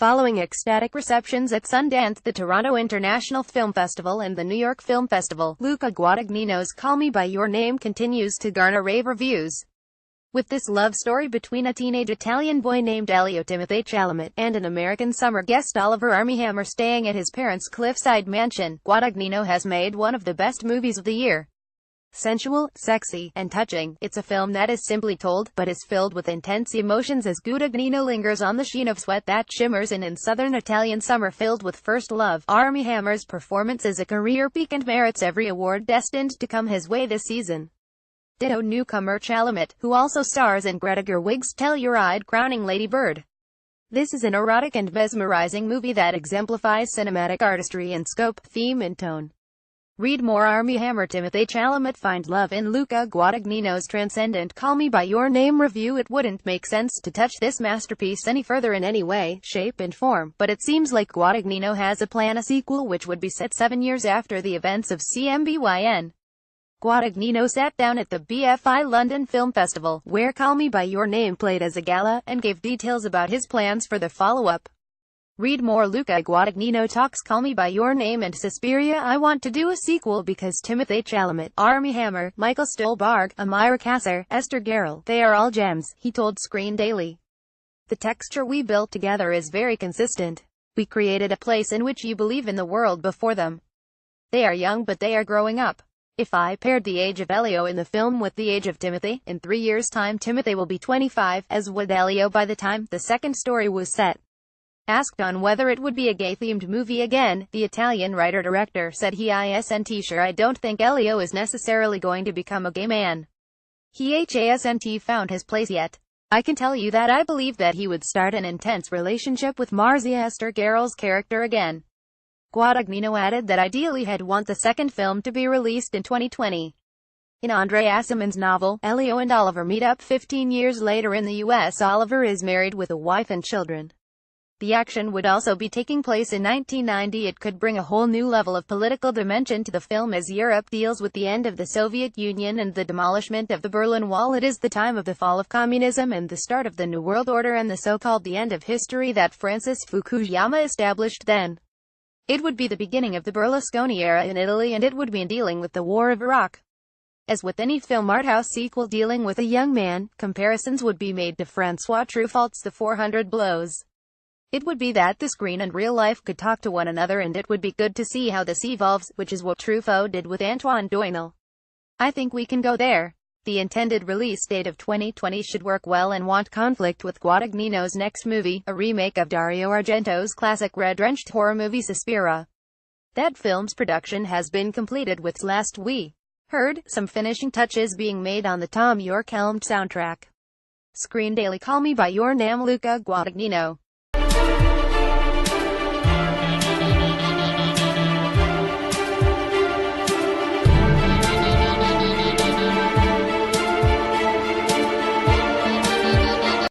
Following ecstatic receptions at Sundance, the Toronto International Film Festival, and the New York Film Festival, Luca Guadagnino's Call Me By Your Name continues to garner rave reviews. With this love story between a teenage Italian boy named Elio Timothée Chalamet and an American summer guest Oliver Armyhammer staying at his parents' cliffside mansion, Guadagnino has made one of the best movies of the year. Sensual, sexy, and touching, it's a film that is simply told, but is filled with intense emotions as Guadagnino lingers on the sheen of sweat that shimmers in southern Italian summer filled with first love. Armyhammer's performance is a career peak and merits every award destined to come his way this season. Ditto newcomer Chalamet, who also stars in Greta Gerwig's Telluride crowning Lady Bird. This is an erotic and mesmerizing movie that exemplifies cinematic artistry in scope, theme and tone. Read more. Armyhammer Timothée Chalamet find love in Luca Guadagnino's transcendent Call Me By Your Name review. It wouldn't make sense to touch this masterpiece any further in any way, shape and form, but it seems like Guadagnino has a plan, a sequel which would be set 7 years after the events of CMBYN. Guadagnino sat down at the BFI London Film Festival, where Call Me By Your Name played as a gala, and gave details about his plans for the follow-up. Read more. Luca Guadagnino talks Call Me By Your Name and Suspiria. I want to do a sequel because Timothée Chalamet, Armyhammer, Michael Stuhlbarg, Amira Kasser, Esther Gerrel, they are all gems, he told Screen Daily. The texture we built together is very consistent. We created a place in which you believe in the world before them. They are young but they are growing up. If I paired the age of Elio in the film with the age of Timothée, in 3 years' time Timothée will be 25, as would Elio by the time the second story was set. Asked on whether it would be a gay-themed movie again, the Italian writer-director said he isn't sure. I don't think Elio is necessarily going to become a gay man. He hasn't found his place yet. I can tell you that I believe that he would start an intense relationship with Marzia, Esther Gerrel's character, again. Guadagnino added that ideally he'd want the second film to be released in 2020. In Andre Aciman's novel, Elio and Oliver meet up 15 years later in the US. Oliver is married with a wife and children. The action would also be taking place in 1990. It could bring a whole new level of political dimension to the film as Europe deals with the end of the Soviet Union and the demolishment of the Berlin Wall. It is the time of the fall of communism and the start of the New World Order and the so-called the end of history that Francis Fukuyama established then. It would be the beginning of the Berlusconi era in Italy, and it would be dealing with the War of Iraq. As with any film arthouse sequel dealing with a young man, comparisons would be made to François Truffaut's The 400 Blows. It would be that the screen and real life could talk to one another, and it would be good to see how this evolves, which is what Truffaut did with Antoine Doinel. I think we can go there. The intended release date of 2020 should work well and won't conflict with Guadagnino's next movie, a remake of Dario Argento's classic red-drenched horror movie Suspiria. That film's production has been completed with last we heard some finishing touches being made on the Tom York-helmed soundtrack. Screen Daily. Call Me By Your Name. Luca Guadagnino.